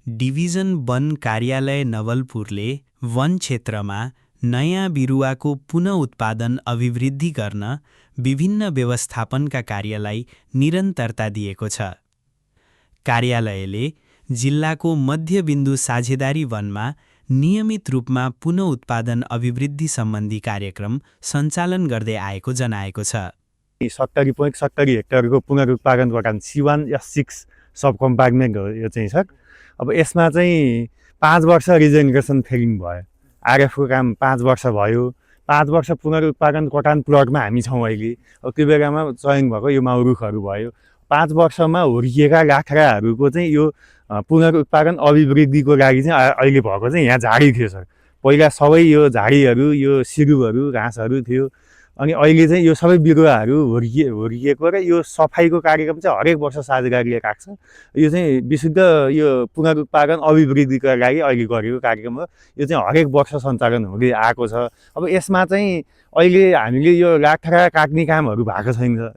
Division वन कार्यालय नवलपुरले वन क्षेत्रमा नयाँ बिरुवाको पुनः उत्पादन अभिवृद्धि गर्न विभिन्न व्यवस्थापनका कार्यलाई निरन्तरता दिएको छ। कार्यालयले जिल्लाको मध्यबिन्दु साझेदारी वनमा नियमित रूपमा पुनः उत्पादन अभिवृद्धि सम्बन्धी कार्यक्रम सञ्चालन गर्दै आएको जनाएको छ। 70.70 हेक्टरको पुनरुत्पादन बगान C1 S6 सब कम्पार्टमेन्ट हो यो चाहिँ सर। अब यसमा चाहिँ 5 वर्ष रिजेनेरेसन फेरिङ भयो। आरएफको काम 5 वर्ष भयो। 5 वर्ष पुनरुत्पादन कटान प्लटमा हामी छौँ अहिले। अब त्यो बेलामा चयन भएको यो माउरुखहरू भयो। 5 वर्षमा हुर्किएका लाखराहरूको चाहिँ यो पुनरुत्पादन अभिवृद्धिको लागि चाहिँ अहिले भएको चाहिँ यहाँ झाडी थियो सर। पहिला सबै यो झाडीहरू यो सिरुहरू घाँसहरू थियो। अनि अहिले चाहिँ यो सबै बिरुवाहरू हुर्किएको र यो सफाइको कार्यक्रम चाहिँ हरेक वर्ष साझेदारीले राख्छ। यो चाहिँ विशुद्ध यो पुनरुत्पादन अभिवृद्धिको लागि अहिले गरेको कार्यक्रम हो। यो चाहिँ हरेक वर्ष सञ्चालन हुँदै आएको छ। अब यसमा चाहिँ अहिले हामीले यो लाखरा काट्ने कामहरू भएको छैन।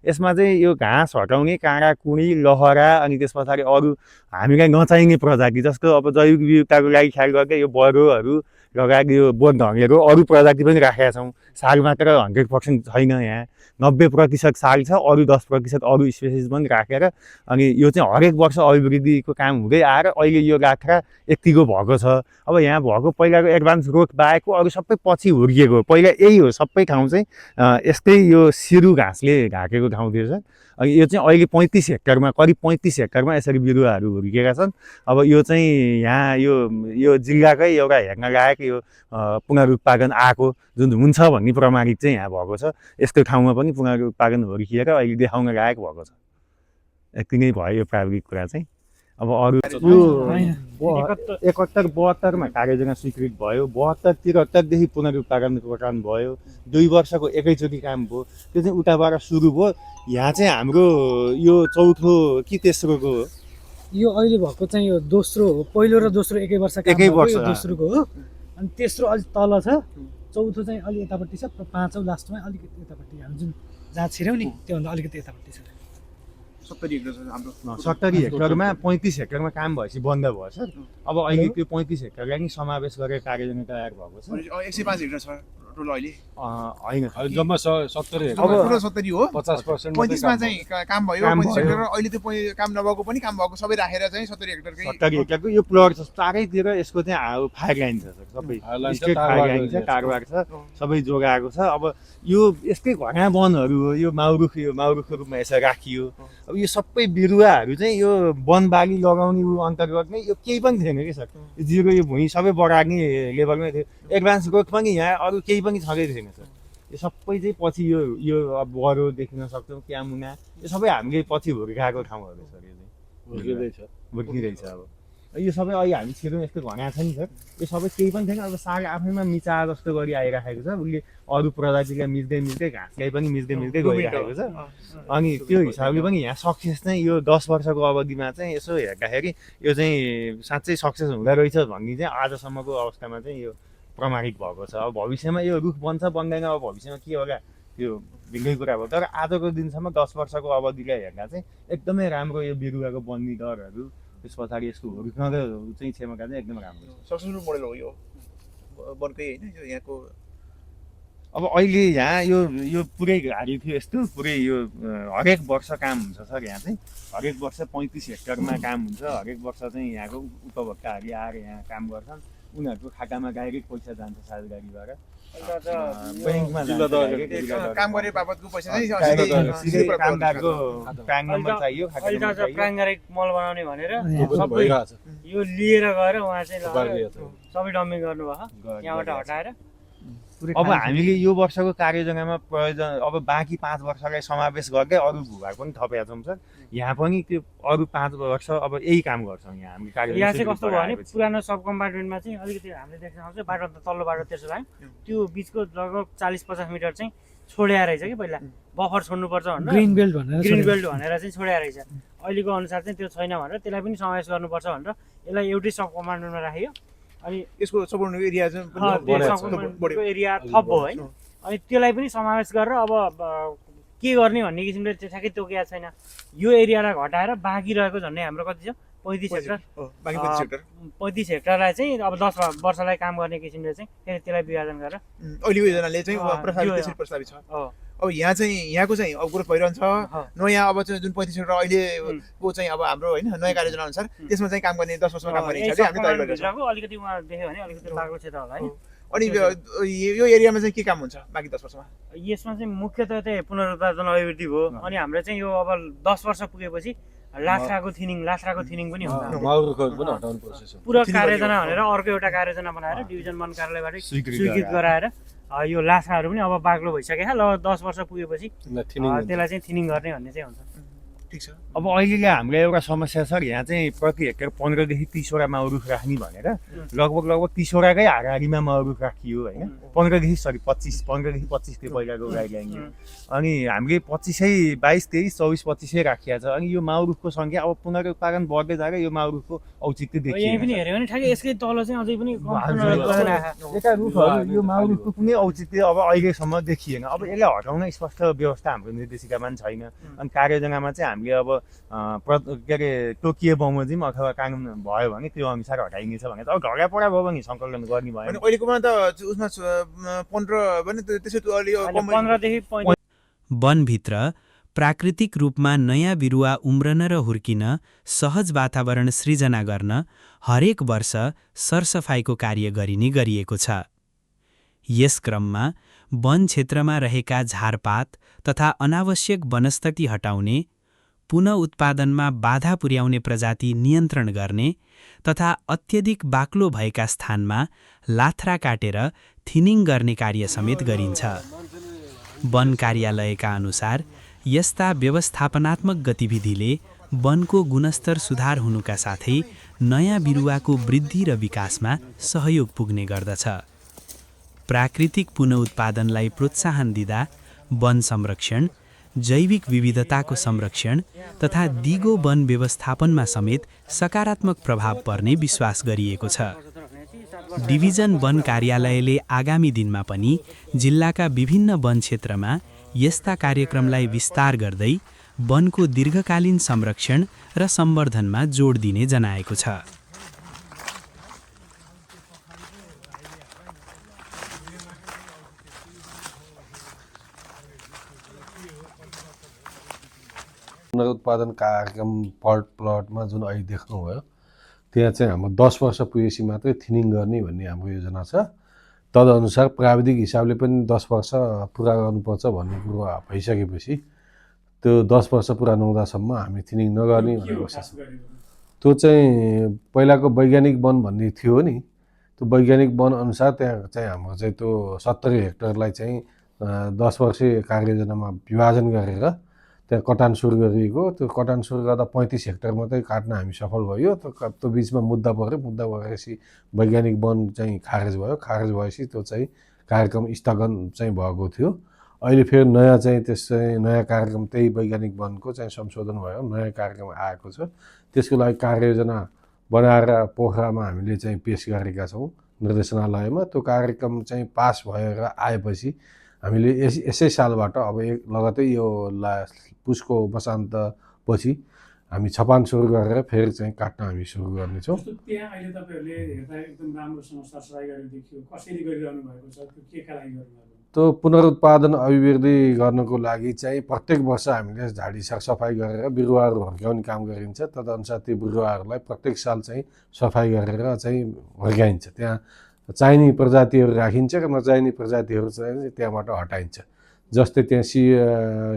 यसमा चाहिँ यो घाँस हटाउने काँडा कुँडी लहरा अनि त्यस पछाडि अरू हामीलाई नचाहिने प्रजाति जस्तो अब जैविक विविधताको लागि ख्याल गर्दै यो बरुहरू लगायत यो बोनढङ्गेको अरू प्रजाति पनि राखेका छौँ। साल मात्र 100% छैन, यहाँ 90% साल छ। अरू 10% अरू स्पेसिस पनि राखेर अनि यो चाहिँ हरेक वर्ष अभिवृद्धिको काम हुँदै आएर अहिले यो लाखरा यतिको भएको छ। अब यहाँ भएको पहिलाको एडभान्स ग्रोथ बाहेकको अरू सबै पछि हुर्किएको। पहिला यही हो, सबै ठाउँ चाहिँ यस्तै यो सिरु घाँसले ढाकेको ठाउँ थियो सर। अनि यो चाहिँ अहिले 35 हेक्टरमा करिब 35 हेक्टरमा यसरी बिरुवाहरू हुर्किएका छन्। अब यो चाहिँ यहाँ यो जिल्लाकै एउटा हेर्न लायक यो पुनरुत्पादन आएको जुन हुन्छ भन्ने प्रमाणित चाहिँ यहाँ भएको छ। यस्तो ठाउँमा पनि पुनरुत्पादन हुर्किएर अहिले देखाउन लायक भएको छ। यति नै भयो यो प्राविधिक कुरा चाहिँ। अब अरू यो 71-72मा कार्ययोजना स्वीकृत भयो। 72-73देखि पुनरुत्पादनको काम भयो। 2 वर्षको एकैचोटि काम भयो। त्यो चाहिँ उताबाट सुरु भयो। यहाँ चाहिँ हाम्रो यो चौथो कि तेस्रोको हो? यो अहिले भएको चाहिँ यो दोस्रो हो। पहिलो र दोस्रो एकै वर्ष दोस्रोको हो। अनि तेस्रो अलि तल छ। चौथो चाहिँ अलि यतापट्टि छ। पाँचौँ लास्टमा अलिकति यतापट्टि हामी जुन जहाँ छिर्यौँ नि त्योभन्दा अलिकति यतापट्टि छ। 70 हेक्टर छ हाम्रो। 70 हेक्टरमा 35 हेक्टरमा काम भएपछि बन्द भयो सर। अब अहिले त्यो 35 हेक्टरलाई नि समावेश गरेर कार्ययोजना तयार भएको छ। 105 हेक्टर छ टोटल अहिले। हैन, जम्मा 70 हेक्टर। अब पुरो 70 हो। 50% 35 मा चाहिँ काम भयो। 35 हेक्टर अहिले त्यो काम नभएको पनि काम भएको सबै राखेर चाहिँ 70 हेक्टरकै 70 हेक्टरको यो प्लट छ। चारैतिर यसको चाहिँ फायर लाइन छ सर। सबै स्ट्रेट फायर लाइन छ, कारोबार छ, सबै जोगाएको छ। अब यो यसकै घना वनहरू हो। यो माउरुखको रूपमा यसरी राखियो। अब यो सबै बिरुवाहरू चाहिँ यो वनबाली लगाउने अन्तर्गत नै यो केही पनि थिएन कि सर। यो जिरो यो भुइँ सबै बढार्ने लेभलमै थियो। एडभान्स ग्रोथ पनि यहाँ अरू केही पनि छँदै थिएन सर। यो सबै चाहिँ पछि यो अब बरो देख्न सक्छौँ, क्यामुना यो सबै हामीले पछि हुर्काएको ठाउँहरू सर। यो चाहिँ हुर्किँदैछ। अब यो सबै अहिले हामी छिर्यौँ यस्तो घना छ नि सर। यो सबै केही पनि थिएन। अब साग आफैमा मिचा जस्तो गरी आइराखेको छ। उसले अरू प्रजातिलाई मिच्दै घाँसलाई पनि मिच्दै गइराखेको छ। अनि त्यो हिसाबले पनि यहाँ सक्सेस चाहिँ यो 10 वर्षको अवधिमा चाहिँ यसो हेर्दाखेरि यो चाहिँ साँच्चै सक्सेस हुँदो रहेछ भन्ने चाहिँ आजसम्मको अवस्थामा चाहिँ यो प्रमाणित भएको छ। अब भविष्यमा यो रुख बन्छ बन्दैन अब भविष्यमा के होला त्यो भिन्दै कुरा भयो। तर आजको दिनसम्म 10 वर्षको अवधिलाई हेर्दा चाहिँ एकदमै राम्रो यो बिरुवाको बन्ने दरहरू त्यस पछाडि यसको हुर्कँदो चाहिँ क्षमता चाहिँ एकदम राम्रो छ। सक्सेसफुल मोडल हो यो वनकै हैन यो यहाँको। अब अहिले यहाँ यो पुरै घारी थियो यस्तो पुरै यो हरेक वर्ष काम हुन्छ सर। यहाँ चाहिँ हरेक वर्ष 35 हेक्टरमा काम हुन्छ। हरेक वर्ष चाहिँ यहाँको उपभोक्ताहरूले आएर यहाँ काम गर्छन्। उनीहरूको खातामा डाइरेक्ट पैसा जान्छ साझेदारीबाट। ब्याङ्कमा काम गरे बापतको पैसा चाहिँ कामदारको प्यान नम्बर चाहियो, खाता नम्बर चाहियो। प्राङ्गारिक मल बनाउने भनेर सबै यो लिएर गएर उहाँ चाहिँ सबै डम्पिङ गर्नुभयो यहाँबाट हटाएर। अब हामीले यो वर्षको कार्ययोजनामा प्रयोजन अब बाँकी 5 वर्षलाई समावेश गर्दै अरू भूभाग पनि थपेका छौँ सर। यहाँ पनि त्यो अरू 5 वर्ष अब यही काम गर्छौँ। यहाँ हामी कार्ययोजना यहाँ चाहिँ कस्तो भयो भने पुरानो सब कम्पार्टमेन्टमा चाहिँ अलिकति हामीले देख्न सक्छौँ बाटो तल्लो बाटो त्यसो भए त्यो बिचको लगभग 40-50 मिटर चाहिँ छोड्या रहेछ कि पहिला बफर छोड्नुपर्छ भनेर ग्रिन बेल्ट भनेर चाहिँ छोड्या रहेछ। अहिलेको अनुसार चाहिँ त्यो छैन भनेर त्यसलाई पनि समावेश गर्नुपर्छ भनेर यसलाई एउटै सब कम्पार्टमेन्टमा राखियो। अनि यसको सपोर्टको एरिया चाहिँ एरिया थप भयो है। अनि त्यसलाई पनि समावेश गरेर अब के गर्ने भन्ने किसिमले ठ्याक्कै तोकिएको छैन। यो एरियालाई घटाएर बाँकी रहेको झन्डै हाम्रो कति छ 35 हेक्टर बाँकी 35 हेक्टर 35 हेक्टरलाई चाहिँ अब 10 वर्षलाई काम गर्ने किसिमले चाहिँ फेरि त्यसलाई विभाजन गरेर अहिलेको योजनाले चाहिँ प्रस्तावित त्यसरी प्रस्तावित छ अब यहाँ चाहिँ यहाँको चाहिँ अब ग्रोथ भइरहन्छ नयाँ अब चाहिँ जुन 35 हेक्टर अहिलेको चाहिँ अब हाम्रो होइन नयाँ कार्ययोजना अनुसार त्यसमा चाहिँ काम गर्ने 10 वर्षमा काम गर्ने हिसाबले हामी तयारी गरिरहेछौँ अलिकति उहाँ देख्यो भने अलिकति बाक्लो क्षेत्र होला है अनि यो एरियामा चाहिँ के काम हुन्छ बाँकी 10 वर्षमा यसमा चाहिँ मुख्यतः चाहिँ पुनरुत्पादन अभिवृद्धि भयो अनि हाम्रो चाहिँ यो अब 10 वर्ष पुगेपछि लाथ्राको थिनिङ पनि हुन्छ पुरा कार्ययोजना भनेर अर्को एउटा कार्ययोजना बनाएर डिभिजन 1 कार्यालयबाट स्वीकृत गराएर यो लाथ्राहरू पनि अब बाक्लो भइसक्यो ल 10 वर्ष पुगेपछि त्यसलाई चाहिँ थिनिङ गर्ने भन्ने चाहिँ हुन्छ ठिक छ अब अहिलेको हाम्रो एउटा समस्या छ यहाँ चाहिँ प्रति हेक्टर 15 देखि 30 वटा माउ रुख राख्ने भनेर लगभग 30 वटाकै हाराहारीमा माउ रुख राखियो होइन 15 देखि 25 त्यो पहिलाको गाइडलाइन अनि हामीले 22 23 24 25 राखिया छ अनि यो माउ रुखको संख्या अब पुनरुत्पादन बढ्दै जाँदा यो माउ रुखको औचित्य देखियो यही पनि हेर्यो भने ठ्याक्कै यसकै तल चाहिँ अझै पनि एका रुखहरू यो माउ रुखको कुनै औचित्य अब अहिलेसम्म देखिएन अब यसलाई हटाउन स्पष्ट व्यवस्था हाम्रो निर्देशिकामा छैन अनि कार्ययोजनामा चाहिँ हामीले अब के अरे तोकिए बमोजिम अथवा कानुन भयो भने त्यो अनुसार हटाइनेछ भने अब ढगापडा भयो भने सङ्कलन गर्ने भयो अनि अहिलेकोमा त उसमा 15 भने त्यसो त अलि 15 देखि 35 वनभित्र प्राकृतिक रूपमा नयाँ बिरुवा उम्रन र हुर्किन सहज वातावरण सृजना गर्न हरेक वर्ष सरसफाइको कार्य गरिने गरिएको छ। यस क्रममा वन क्षेत्रमा रहेका झारपात तथा अनावश्यक वनस्पति हटाउने, पुनः उत्पादनमा बाधा पुर्याउने प्रजाति नियन्त्रण गर्ने तथा अत्यधिक बाक्लो भएका स्थानमा लाथ्रा काटेर थिनिङ गर्ने कार्य समेत गरिन्छ। वन कार्यालयका अनुसार यस्ता व्यवस्थापनात्मक गतिविधिले वनको गुणस्तर सुधार हुनुका साथै नयाँ बिरुवाको वृद्धि र विकासमा सहयोग पुग्ने गर्दछ। प्राकृतिक पुनः उत्पादनलाई प्रोत्साहन दिँदा वन संरक्षण, जैविक विविधताको संरक्षण तथा दिगो वन व्यवस्थापनमा समेत सकारात्मक प्रभाव पर्ने विश्वास गरिएको छ। डिभिजन वन कार्यालयले आगामी दिनमा पनि जिल्लाका विभिन्न वन क्षेत्रमा यस्ता कार्यक्रमलाई विस्तार गर्दै वनको दीर्घकालीन संरक्षण र सम्वर्धनमा जोड दिने जनाएको छ। पुनरुत्पादन कार्यक्रम प्लटमा जुन अहिले देख्नुभयो त्यहाँ चाहिँ हाम्रो 10 वर्ष पुगेपछि मात्रै थिनिङ गर्ने भन्ने हाम्रो योजना छ। तदनुसार प्राविधिक हिसाबले पनि 10 वर्ष पुरा गर्नुपर्छ भन्ने कुरो भइसकेपछि त्यो 10 वर्ष पुरा नहुँदासम्म हामी थिनिङ नगर्ने भन्ने अवस्था छ। त्यो चाहिँ पहिलाको वैज्ञानिक वन भन्ने थियो नि, त्यो वैज्ञानिक वन अनुसार त्यहाँ चाहिँ हाम्रो चाहिँ त्यो 70 हेक्टरलाई चाहिँ 10 वर्षीय कार्ययोजनामा विभाजन गरेर त्यहाँ कटान सुरु गरिएको। त्यो कटान सुरु गर्दा 35 हेक्टर मात्रै काट्न हामी सफल भयो। त्यो बिचमा मुद्दा पऱ्यो, मुद्दा भएपछि वैज्ञानिक वन चाहिँ खारेज भयो। खारेज भएपछि त्यो चाहिँ कार्यक्रम स्थगन चाहिँ भएको थियो। अहिले फेरि नयाँ चाहिँ त्यसै नयाँ कार्यक्रम त्यही वैज्ञानिक वनको चाहिँ संशोधन भयो, नयाँ कार्यक्रम आएको छ। त्यसको लागि कार्ययोजना बनाएर पोखरामा हामीले चाहिँ पेस गरेका छौँ निर्देशनालयमा। त्यो कार्यक्रम चाहिँ पास भएर आएपछि हामीले यसै सालबाट अब लगतै यो पुसको वसान्तपछि हामी छपान सुरु गरेर फेरि चाहिँ काट्न हामी सुरु गर्नेछौँ। त्यहाँ अहिले तपाईँहरूले हेर्दा एकदम राम्रोसँग सरसफाइ गरेर देखियो, कसरी गरिरहनु भएको छ, त्यो केका लागि गर्नुभएको? त्यो पुनरुत्पादन अभिवृद्धि गर्नको लागि चाहिँ प्रत्येक वर्ष हामीले झाडी सरसफाइ गरेर बिरुवाहरू हुर्काउने काम गरिन्छ। तदनुसार त्यो बिरुवाहरूलाई प्रत्येक साल चाहिँ सफाइ गरेर चाहिँ हुर्काइन्छ। त्यहाँ चाहिने प्रजातिहरू राखिन्छ र नचाहिने प्रजातिहरू चाहिँ त्यहाँबाट हटाइन्छ। जस्तै त्यहाँ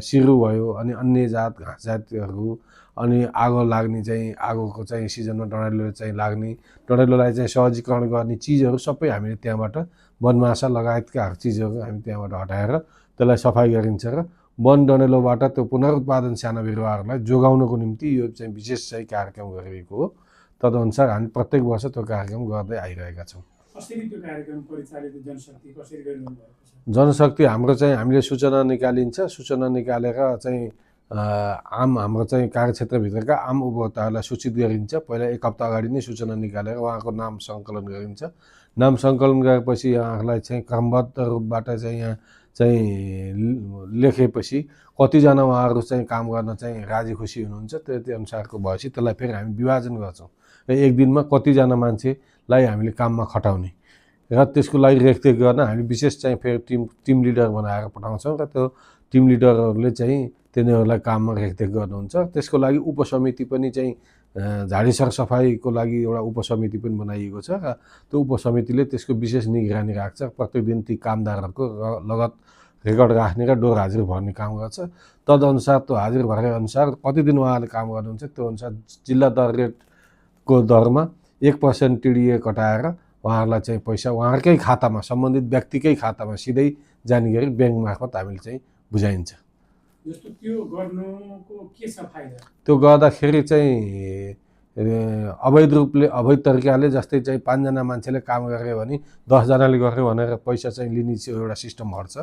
सिरु भयो, अनि अन्य जात घाँस जातिहरू, अनि आगो लाग्ने चाहिँ आगोको चाहिँ सिजनमा डढेलो चाहिँ लाग्ने, डढेलोलाई चाहिँ सहजीकरण गर्ने चिजहरू सबै हामीले त्यहाँबाट वनमासा लगायतका चिजहरू हामी त्यहाँबाट हटाएर त्यसलाई सफाइ गरिन्छ र वन डढेलोबाट त्यो पुनरुत्पादन साना बिरुवाहरूलाई जोगाउनको निम्ति यो चाहिँ विशेष चाहिँ कार्यक्रम गरिएको हो। तदनुसार हामी प्रत्येक वर्ष त्यो कार्यक्रम गर्दै आइरहेका छौँ। कसरी त्यो कार्यक्रम परिचालित जनशक्ति कसरी गरिरहनु भएको छ? जनशक्ति हाम्रो चाहिँ हामीले सूचना निकालिन्छ। सूचना निकालेर चाहिँ आम हाम्रो चाहिँ कार्यक्षेत्रभित्रका आम उपभोक्ताहरूलाई सूचित गरिन्छ। पहिला 1 हप्ता अगाडि नै सूचना निकालेर उहाँको नाम सङ्कलन गरिन्छ। नाम सङ्कलन गरेपछि उहाँहरूलाई चाहिँ क्रमबद्ध रूपबाट चाहिँ यहाँ चाहिँ लेखेपछि कतिजना उहाँहरू चाहिँ काम गर्न चाहिँ राजी खुसी हुनुहुन्छ त्यो अनुसारको भएपछि त्यसलाई फेरि हामी विभाजन गर्छौँ र एक दिनमा कतिजना मान्छेलाई हामीले काममा खटाउने र त्यसको लागि रेखदेख गर्न हामी विशेष चाहिँ फेरि टिम लिडर बनाएर पठाउँछौँ र त्यो टिम लिडरहरूले चाहिँ तिनीहरूलाई काममा रेखदेख गर्नुहुन्छ। त्यसको लागि उपसमिति पनि चाहिँ झाडी सरसफाइको लागि एउटा उपसमिति पनि बनाइएको छ र त्यो उपसमितिले त्यसको विशेष निगरानी राख्छ। प्रत्येक दिन ती कामदारहरूको लगत रेकर्ड राख्ने र डोर हाजिर भर्ने काम गर्छ। तदनुसार त्यो हाजिर भरे अनुसार कति दिन उहाँले काम गर्नुहुन्छ त्यो अनुसार जिल्ला दर रेटको दरमा 1% टिडिए कटाएर उहाँहरूलाई चाहिँ पैसा उहाँहरूकै खातामा सम्बन्धित व्यक्तिकै खातामा सिधै जाने गरी ब्याङ्क मार्फत हामीले चाहिँ बुझाइन्छ। जस्तो त्यो गर्नुको के छ फाइदा? त्यो गर्दाखेरि चाहिँ अवैध रूपले अवैध तरिकाले जस्तै चाहिँ 5 जना मान्छेले काम गरे भने 10 जनाले गर्यो भनेर पैसा चाहिँ लिने एउटा सिस्टम हट्छ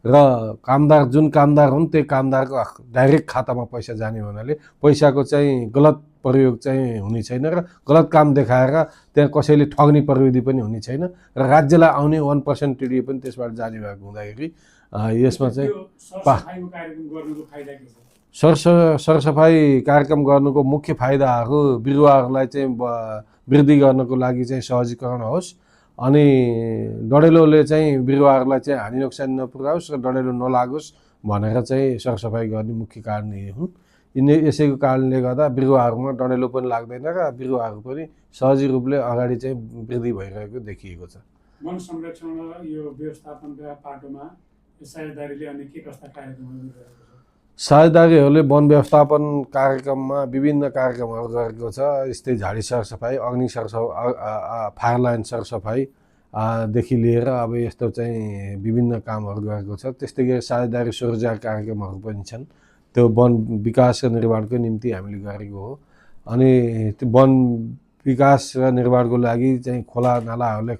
र कामदार जुन कामदार हुन् त्यही कामदारको डाइरेक्ट खातामा पैसा जाने हुनाले पैसाको चाहिँ गलत प्रयोग चाहिँ हुने छैन र गलत काम देखाएर त्यहाँ कसैले ठग्ने प्रविधि पनि हुने छैन र राज्यलाई आउने 1% टिडिए पनि त्यसबाट जाने भएको हुँदाखेरि यसमा चाहिँ सरसफाइको कार्यक्रम गर्नुको फाइदा के छ? सरसफाइ कार्यक्रम गर्नुको मुख्य फाइदाहरू बिरुवाहरूलाई चाहिँ वृद्धि गर्नको लागि चाहिँ सहजीकरण होस् अनि डढेलोले चाहिँ बिरुवाहरूलाई चाहिँ हानि नोक्सान नपुर्याओस् र डढेलो नलागोस् भनेर चाहिँ सरसफाइ गर्ने मुख्य कारण यही हुन्। यसैको कारणले गर्दा बिरुवाहरूमा डढेलो पनि लाग्दैन र बिरुवाहरू पनि सहजी रूपले अगाडि चाहिँ वृद्धि भइरहेको देखिएको छ। वन संरक्षण र यो व्यवस्थापनका पाटोमा साझेदारीले अनि के कस्ता कार्यक्रमहरू गरिरहेको छ? साझेदारीहरूले वन व्यवस्थापन कार्यक्रममा विभिन्न कार्यक्रमहरू गरेको छ। यस्तै झाडी सरसफाइ, अग्नि फायर लाइन सरसफाइ देखि लिएर अब यस्तो चाहिँ विभिन्न कामहरू गरेको छ। त्यस्तै गरी साझेदारी स्वरोजगार कार्यक्रमहरू पनि छन्। त्यो वन विकास र निर्माणको निम्ति हामीले गरेको हो। अनि त्यो वन विकास र निर्माणको लागि चाहिँ खोला नालाहरूले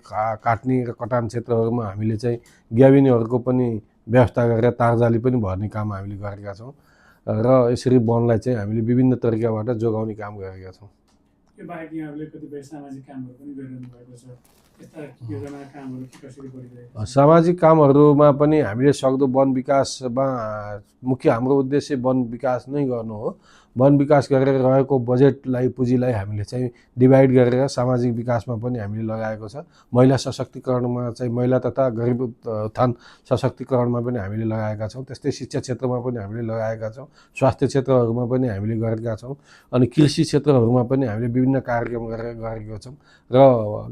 काट्ने र कटान क्षेत्रहरूमा हामीले चाहिँ ग्याबिनीहरूको पनि व्यवस्था गरेर तारजाली पनि भर्ने काम हामीले गरेका छौँ र यसरी वनलाई चाहिँ हामीले विभिन्न तरिकाबाट जोगाउने काम गरेका छौँ। यो बाहेक यहाँहरूले कतिपय सामाजिक कामहरू पनि गरिरहनु भएको छ। यस्ता योजना कामहरू के कसरी गरिरहेको छ? सामाजिक कामहरूमा पनि हामीले सक्दो वन विकासमा मुख्य हाम्रो उद्देश्य वन विकास नै गर्नु हो। वन विकास गरेर रहेको बजेटलाई पुँजीलाई हामीले चाहिँ डिभाइड गरेर सामाजिक विकासमा पनि हामीले लगाएको छ। महिला सशक्तिकरणमा चाहिँ महिला तथा गरिब उत्थान सशक्तिकरणमा पनि हामीले लगाएका छौँ। त्यस्तै शिक्षा क्षेत्रमा पनि हामीले लगाएका छौँ। स्वास्थ्य क्षेत्रहरूमा पनि हामीले गरेका छौँ। अनि कृषि क्षेत्रहरूमा पनि हामीले विभिन्न कार्यक्रम गरेका छौँ र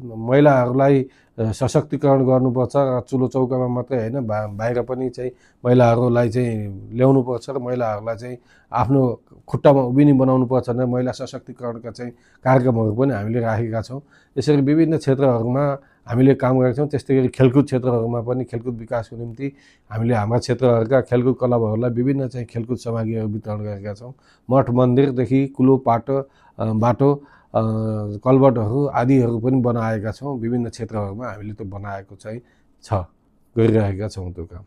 महिलाहरूलाई सशक्तिकरण गर्नुपर्छ र चुलो चौकामा मात्रै होइन बाहिर पनि चाहिँ महिलाहरूलाई चाहिँ ल्याउनुपर्छ र महिलाहरूलाई चाहिँ आफ्नो खुट्टामा उभिने बनाउनुपर्छ भनेर महिला सशक्तिकरणका चाहिँ कार्यक्रमहरू पनि हामीले राखेका छौँ। यसरी विभिन्न क्षेत्रहरूमा हामीले काम गरेका छौँ। त्यस्तै गरी खेलकुद क्षेत्रहरूमा पनि खेलकुद विकासको निम्ति हामीले हाम्रा क्षेत्रहरूका खेलकुद क्लबहरूलाई विभिन्न चाहिँ खेलकुद सामग्रीहरू वितरण गरेका छौँ। मठ मन्दिरदेखि कुलो बाटो कल्भर्टहरू आदिहरू पनि बनाएका छौँ। विभिन्न क्षेत्रहरूमा हामीले त्यो बनाएको चाहिँ छ, गरिरहेका छौँ त्यो काम।